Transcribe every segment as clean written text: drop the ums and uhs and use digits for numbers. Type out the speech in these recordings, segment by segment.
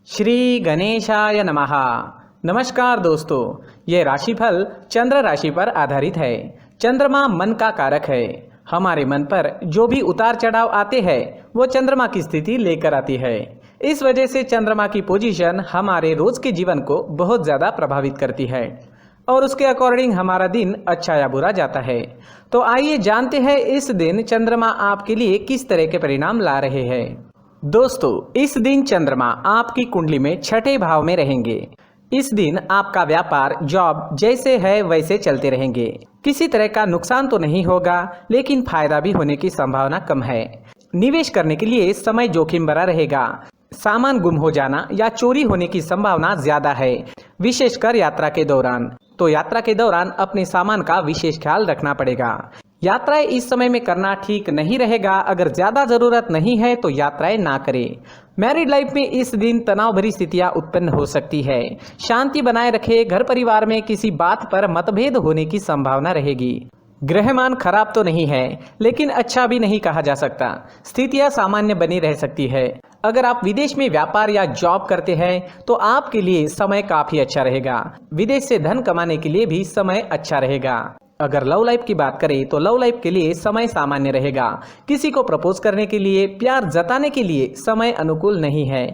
श्री गणेशाय नमः। नमस्कार दोस्तों, ये राशिफल चंद्र राशि पर आधारित है। चंद्रमा मन का कारक है। हमारे मन पर जो भी उतार चढ़ाव आते हैं वो चंद्रमा की स्थिति लेकर आती है। इस वजह से चंद्रमा की पोजीशन हमारे रोज के जीवन को बहुत ज़्यादा प्रभावित करती है और उसके अकॉर्डिंग हमारा दिन अच्छा या बुरा जाता है। तो आइए जानते हैं इस दिन चंद्रमा आपके लिए किस तरह के परिणाम ला रहे हैं। दोस्तों, इस दिन चंद्रमा आपकी कुंडली में छठे भाव में रहेंगे। इस दिन आपका व्यापार, जॉब जैसे है वैसे चलते रहेंगे। किसी तरह का नुकसान तो नहीं होगा, लेकिन फायदा भी होने की संभावना कम है। निवेश करने के लिए समय जोखिम भरा रहेगा। सामान गुम हो जाना या चोरी होने की संभावना ज्यादा है, विशेषकर यात्रा के दौरान। तो यात्रा के दौरान अपने सामान का विशेष ख्याल रखना पड़ेगा। यात्राएं इस समय में करना ठीक नहीं रहेगा। अगर ज्यादा जरूरत नहीं है तो यात्राएं ना करें। मैरिड लाइफ में इस दिन तनाव भरी स्थितियां उत्पन्न हो सकती है। शांति बनाए रखें। घर परिवार में किसी बात पर मतभेद होने की संभावना रहेगी। ग्रहमान खराब तो नहीं है, लेकिन अच्छा भी नहीं कहा जा सकता। स्थितियां सामान्य बनी रह सकती है। अगर आप विदेश में व्यापार या जॉब करते हैं तो आपके लिए समय काफी अच्छा रहेगा। विदेश से धन कमाने के लिए भी समय अच्छा रहेगा। अगर लव लाइफ की बात करें तो लव लाइफ के लिए समय सामान्य रहेगा। किसी को प्रपोज करने के लिए, प्यार जताने के लिए समय अनुकूल नहीं है।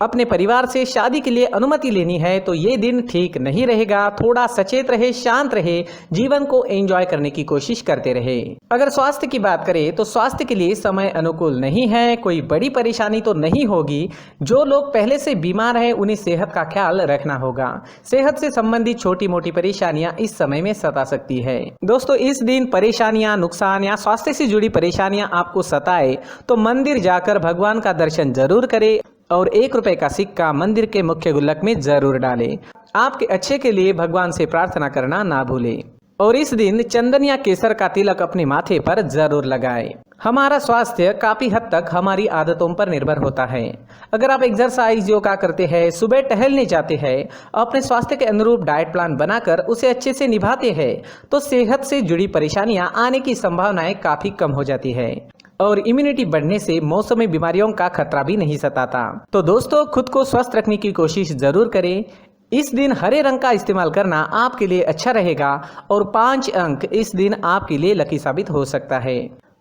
अपने परिवार से शादी के लिए अनुमति लेनी है तो ये दिन ठीक नहीं रहेगा। थोड़ा सचेत रहे, शांत रहे, जीवन को एंजॉय करने की कोशिश करते रहे। अगर स्वास्थ्य की बात करें तो स्वास्थ्य के लिए समय अनुकूल नहीं है। कोई बड़ी परेशानी तो नहीं होगी। जो लोग पहले से बीमार हैं उन्हें सेहत का ख्याल रखना होगा। सेहत से संबंधित छोटी मोटी परेशानियां इस समय में सता सकती है। दोस्तों, इस दिन परेशानियां, नुकसान या स्वास्थ्य से जुड़ी परेशानियां आपको सताए तो मंदिर जाकर भगवान का दर्शन जरूर करें और 1 रुपए का सिक्का मंदिर के मुख्य गुल्लक में जरूर डालें। आपके अच्छे के लिए भगवान से प्रार्थना करना ना भूलें। और इस दिन चंदन या केसर का तिलक अपने माथे पर जरूर लगाएं। हमारा स्वास्थ्य काफी हद तक हमारी आदतों पर निर्भर होता है। अगर आप एक्सरसाइज, योगा करते हैं, सुबह टहलने जाते हैं, अपने स्वास्थ्य के अनुरूप डाइट प्लान बनाकर उसे अच्छे से निभाते हैं तो सेहत से जुड़ी परेशानियां आने की संभावनाएं काफी कम हो जाती है और इम्यूनिटी बढ़ने से मौसमी बीमारियों का खतरा भी नहीं सताता। तो दोस्तों, खुद को स्वस्थ रखने की कोशिश जरूर करें। इस दिन हरे रंग का इस्तेमाल करना आपके लिए अच्छा रहेगा और 5 अंक इस दिन आपके लिए लकी साबित हो सकता है।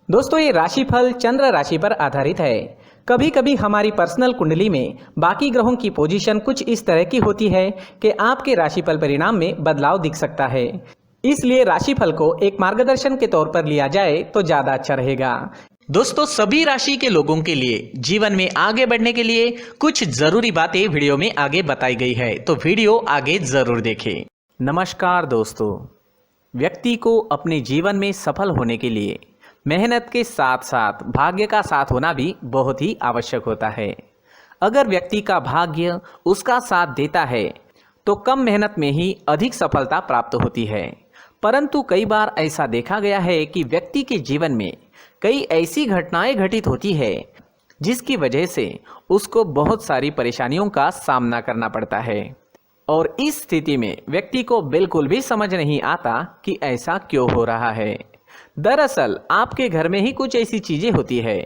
दोस्तों, ये राशिफल चंद्र राशि पर आधारित है। कभी कभी हमारी पर्सनल कुंडली में बाकी ग्रहों की पोजीशन कुछ इस तरह की होती है कि आपके राशिफल परिणाम में बदलाव दिख सकता है। इसलिए राशिफल को एक मार्गदर्शन के तौर पर लिया जाए तो ज्यादा अच्छा रहेगा। दोस्तों, सभी राशि के लोगों के लिए जीवन में आगे बढ़ने के लिए कुछ जरूरी बातें वीडियो में आगे बताई गई है, तो वीडियो आगे जरूर देखें। नमस्कार दोस्तों, व्यक्ति को अपने जीवन में सफल होने के लिए मेहनत के साथ साथ भाग्य का साथ होना भी बहुत ही आवश्यक होता है। अगर व्यक्ति का भाग्य उसका साथ देता है तो कम मेहनत में ही अधिक सफलता प्राप्त होती है। परंतु कई बार ऐसा देखा गया है कि व्यक्ति के जीवन में कई ऐसी घटनाएं घटित होती है जिसकी वजह से उसको बहुत सारी परेशानियों का सामना करना पड़ता है और इस स्थिति में व्यक्ति को बिल्कुल भी समझ नहीं आता कि ऐसा क्यों हो रहा है। दरअसल आपके घर में ही कुछ ऐसी चीजें होती है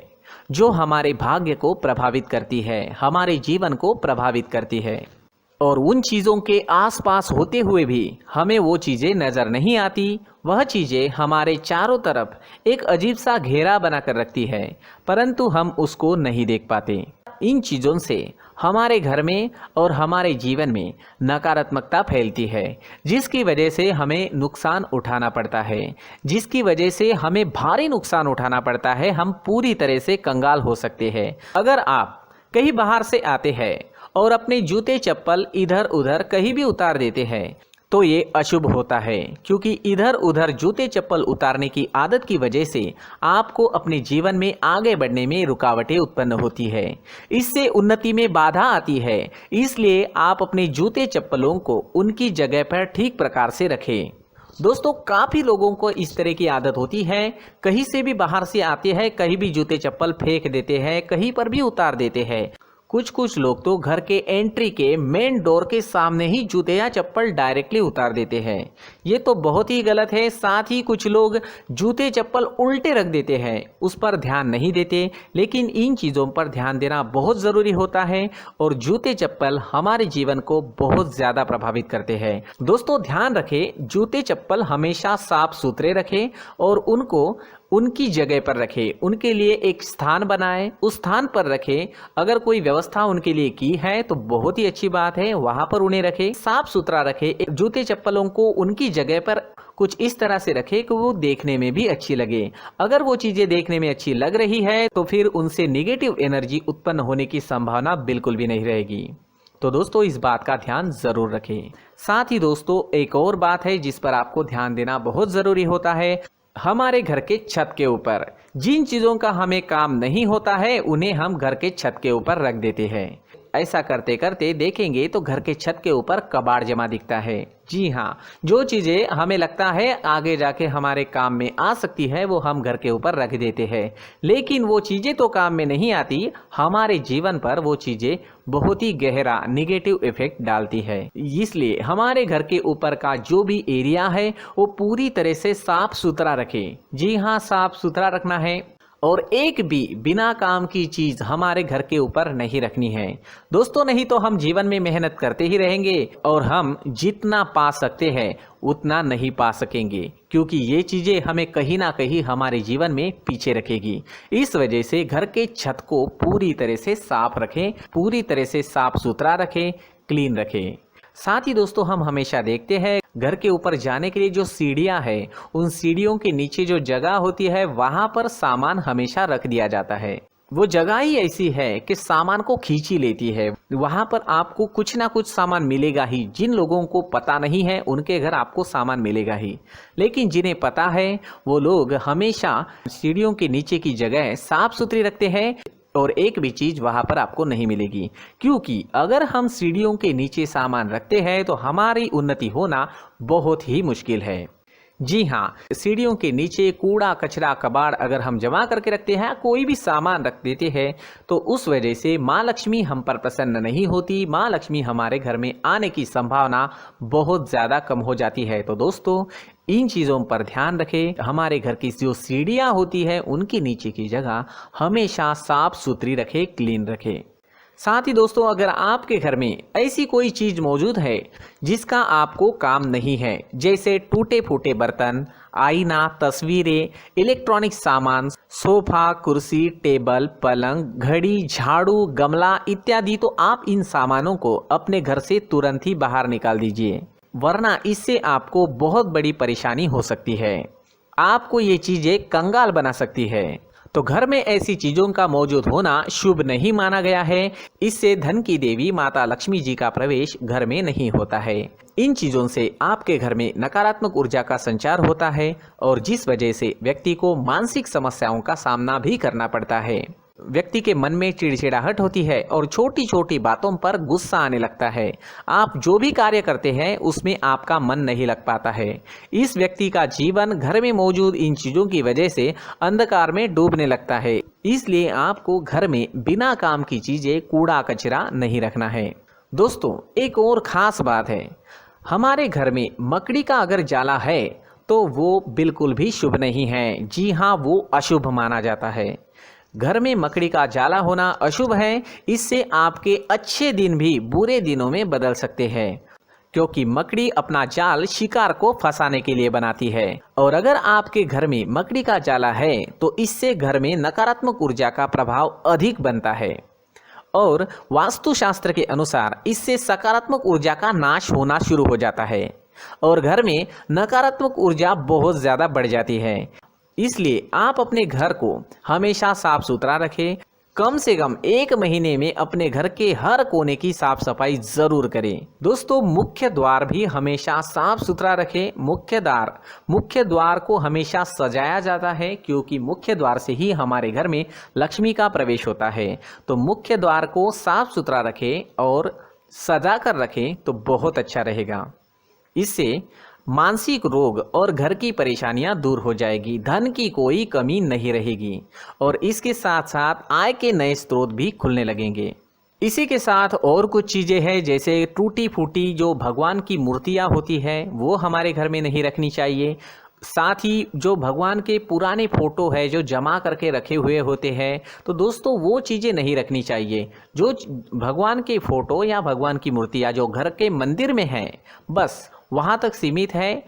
जो हमारे भाग्य को प्रभावित करती है, हमारे जीवन को प्रभावित करती है और उन चीज़ों के आसपास होते हुए भी हमें वो चीज़ें नज़र नहीं आती। वह चीज़ें हमारे चारों तरफ एक अजीब सा घेरा बनाकर रखती है, परंतु हम उसको नहीं देख पाते। इन चीज़ों से हमारे घर में और हमारे जीवन में नकारात्मकता फैलती है, जिसकी वजह से हमें नुकसान उठाना पड़ता है, जिसकी वजह से हमें भारी नुकसान उठाना पड़ता है। हम पूरी तरह से कंगाल हो सकते हैं। अगर आप कहीं बाहर से आते हैं और अपने जूते चप्पल इधर उधर कहीं भी उतार देते हैं तो ये अशुभ होता है, क्योंकि इधर उधर जूते चप्पल उतारने की आदत की वजह से आपको अपने जीवन में आगे बढ़ने में रुकावटें उत्पन्न होती है। इससे उन्नति में बाधा आती है। इसलिए आप अपने जूते चप्पलों को उनकी जगह पर ठीक प्रकार से रखें। दोस्तों, काफ़ी लोगों को इस तरह की आदत होती है, कहीं से भी बाहर से आते हैं, कहीं भी जूते चप्पल फेंक देते हैं, कहीं पर भी उतार देते हैं। कुछ कुछ लोग तो घर के एंट्री के मेन डोर के सामने ही जूते या चप्पल डायरेक्टली उतार देते हैं। ये तो बहुत ही गलत है। साथ ही कुछ लोग जूते चप्पल उल्टे रख देते हैं, उस पर ध्यान नहीं देते। लेकिन इन चीज़ों पर ध्यान देना बहुत ज़रूरी होता है और जूते चप्पल हमारे जीवन को बहुत ज़्यादा प्रभावित करते हैं। दोस्तों ध्यान रखें, जूते चप्पल हमेशा साफ सुथरे रखें और उनको उनकी जगह पर रखें। उनके लिए एक स्थान बनाएं, उस स्थान पर रखें। अगर कोई व्यवस्था उनके लिए की है तो बहुत ही अच्छी बात है, वहां पर उन्हें रखें। साफ सुथरा रखें। जूते चप्पलों को उनकी जगह पर कुछ इस तरह से रखें कि वो देखने में भी अच्छी लगे। अगर वो चीजें देखने में अच्छी लग रही है तो फिर उनसे निगेटिव एनर्जी उत्पन्न होने की संभावना बिल्कुल भी नहीं रहेगी। तो दोस्तों इस बात का ध्यान जरूर रखें। साथ ही दोस्तों एक और बात है जिस पर आपको ध्यान देना बहुत जरूरी होता है। हमारे घर के छत के ऊपर जिन चीज़ों का हमें काम नहीं होता है उन्हें हम घर के छत के ऊपर रख देते हैं। ऐसा करते करते देखेंगे तो घर के छत के ऊपर कबाड़ जमा दिखता है। जी हाँ, जो चीज़ें हमें लगता है आगे जाके हमारे काम में आ सकती है वो हम घर के ऊपर रख देते हैं। लेकिन वो चीज़ें तो काम में नहीं आती, हमारे जीवन पर वो चीज़ें बहुत ही गहरा निगेटिव इफेक्ट डालती है। इसलिए हमारे घर के ऊपर का जो भी एरिया है वो पूरी तरह से साफ सुथरा रखें। जी हाँ, साफ सुथरा रखना है और एक भी बिना काम की चीज हमारे घर के ऊपर नहीं रखनी है। दोस्तों नहीं तो हम जीवन में मेहनत करते ही रहेंगे और हम जितना पा सकते हैं उतना नहीं पा सकेंगे, क्योंकि ये चीजें हमें कहीं ना कहीं हमारे जीवन में पीछे रखेगी। इस वजह से घर के छत को पूरी तरह से साफ रखें, पूरी तरह से साफ सुथरा रखें, क्लीन रखें। साथ ही दोस्तों हम हमेशा देखते हैं घर के ऊपर जाने के लिए जो सीढ़ियां हैं, उन सीढ़ियों के नीचे जो जगह होती है वहां पर सामान हमेशा रख दिया जाता है। वो जगह ही ऐसी है कि सामान को खींची लेती है। वहां पर आपको कुछ ना कुछ सामान मिलेगा ही। जिन लोगों को पता नहीं है उनके घर आपको सामान मिलेगा ही, लेकिन जिन्हें पता है वो लोग हमेशा सीढ़ियों के नीचे की जगह साफ सुथरी रखते हैं और एक भी चीज वहां पर आपको नहीं मिलेगी। क्योंकि अगर हम सीढ़ियों के नीचे सामान रखते हैं तो हमारी उन्नति होना बहुत ही मुश्किल है। जी हाँ, सीढ़ियों के नीचे कूड़ा कचरा कबाड़ अगर हम जमा करके रखते हैं, कोई भी सामान रख देते हैं, तो उस वजह से माँ लक्ष्मी हम पर प्रसन्न नहीं होती। माँ लक्ष्मी हमारे घर में आने की संभावना बहुत ज़्यादा कम हो जाती है। तो दोस्तों इन चीज़ों पर ध्यान रखें। हमारे घर की जो सीढ़ियाँ होती है उनके नीचे की जगह हमेशा साफ सुथरी रखें, क्लीन रखें। साथ ही दोस्तों अगर आपके घर में ऐसी कोई चीज मौजूद है जिसका आपको काम नहीं है, जैसे टूटे फूटे बर्तन, आईना, तस्वीरें, इलेक्ट्रॉनिक सामान, सोफा, कुर्सी, टेबल, पलंग, घड़ी, झाड़ू, गमला इत्यादि, तो आप इन सामानों को अपने घर से तुरंत ही बाहर निकाल दीजिए, वरना इससे आपको बहुत बड़ी परेशानी हो सकती है। आपको ये चीजें कंगाल बना सकती है। तो घर में ऐसी चीजों का मौजूद होना शुभ नहीं माना गया है। इससे धन की देवी माता लक्ष्मी जी का प्रवेश घर में नहीं होता है। इन चीजों से आपके घर में नकारात्मक ऊर्जा का संचार होता है और जिस वजह से व्यक्ति को मानसिक समस्याओं का सामना भी करना पड़ता है। व्यक्ति के मन में चिड़चिड़ाहट होती है और छोटी छोटी बातों पर गुस्सा आने लगता है। आप जो भी कार्य करते हैं उसमें आपका मन नहीं लग पाता है। इस व्यक्ति का जीवन घर में मौजूद इन चीज़ों की वजह से अंधकार में डूबने लगता है। इसलिए आपको घर में बिना काम की चीज़ें, कूड़ा कचरा नहीं रखना है। दोस्तों एक और ख़ास बात है, हमारे घर में मकड़ी का अगर जाला है तो वो बिल्कुल भी शुभ नहीं है। जी हाँ, वो अशुभ माना जाता है। घर में मकड़ी का जाला होना अशुभ है। इससे आपके अच्छे दिन भी बुरे दिनों में बदल सकते हैं, क्योंकि मकड़ी अपना जाल शिकार को फंसाने के लिए बनाती है। और अगर आपके घर में मकड़ी का जाला है तो इससे घर में नकारात्मक ऊर्जा का प्रभाव अधिक बनता है और वास्तुशास्त्र के अनुसार इससे सकारात्मक ऊर्जा का नाश होना शुरू हो जाता है और घर में नकारात्मक ऊर्जा बहुत ज़्यादा बढ़ जाती है। इसलिए आप अपने घर को हमेशा साफ सुथरा रखें। कम से कम 1 महीने में अपने घर के हर कोने की साफ सफाई जरूर करें। दोस्तों मुख्य द्वार भी हमेशा साफ सुथरा रखें। मुख्य द्वार को हमेशा सजाया जाता है, क्योंकि मुख्य द्वार से ही हमारे घर में लक्ष्मी का प्रवेश होता है। तो मुख्य द्वार को साफ सुथरा रखें और सजा कर रखें तो बहुत अच्छा रहेगा। इससे मानसिक रोग और घर की परेशानियां दूर हो जाएगी, धन की कोई कमी नहीं रहेगी और इसके साथ साथ आय के नए स्रोत भी खुलने लगेंगे। इसी के साथ और कुछ चीज़ें हैं, जैसे टूटी फूटी जो भगवान की मूर्तियाँ होती हैं वो हमारे घर में नहीं रखनी चाहिए। साथ ही जो भगवान के पुराने फ़ोटो है जो जमा करके रखे हुए होते हैं, तो दोस्तों वो चीज़ें नहीं रखनी चाहिए। जो भगवान के फ़ोटो या भगवान की मूर्तियाँ जो घर के मंदिर में हैं, बस वहाँ तक सीमित है।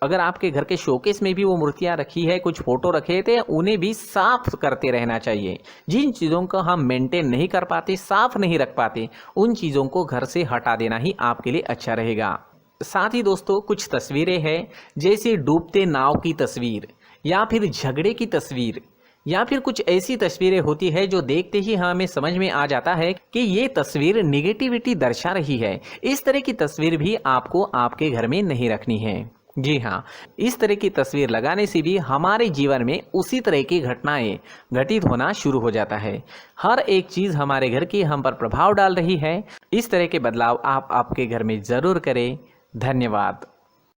अगर आपके घर के शोकेस में भी वो मूर्तियाँ रखी है, कुछ फ़ोटो रखे थे, उन्हें भी साफ़ करते रहना चाहिए। जिन चीज़ों को हम मेंटेन नहीं कर पाते, साफ़ नहीं रख पाते, उन चीज़ों को घर से हटा देना ही आपके लिए अच्छा रहेगा। साथ ही दोस्तों कुछ तस्वीरें हैं, जैसे डूबते नाव की तस्वीर या फिर झगड़े की तस्वीर या फिर कुछ ऐसी तस्वीरें होती है जो देखते ही हमें समझ में आ जाता है कि ये तस्वीर निगेटिविटी दर्शा रही है। इस तरह की तस्वीर भी आपको आपके घर में नहीं रखनी है। जी हाँ, इस तरह की तस्वीर लगाने से भी हमारे जीवन में उसी तरह की घटनाएं घटित होना शुरू हो जाता है। हर एक चीज़ हमारे घर की हम पर प्रभाव डाल रही है। इस तरह के बदलाव आप आपके घर में ज़रूर करें। धन्यवाद।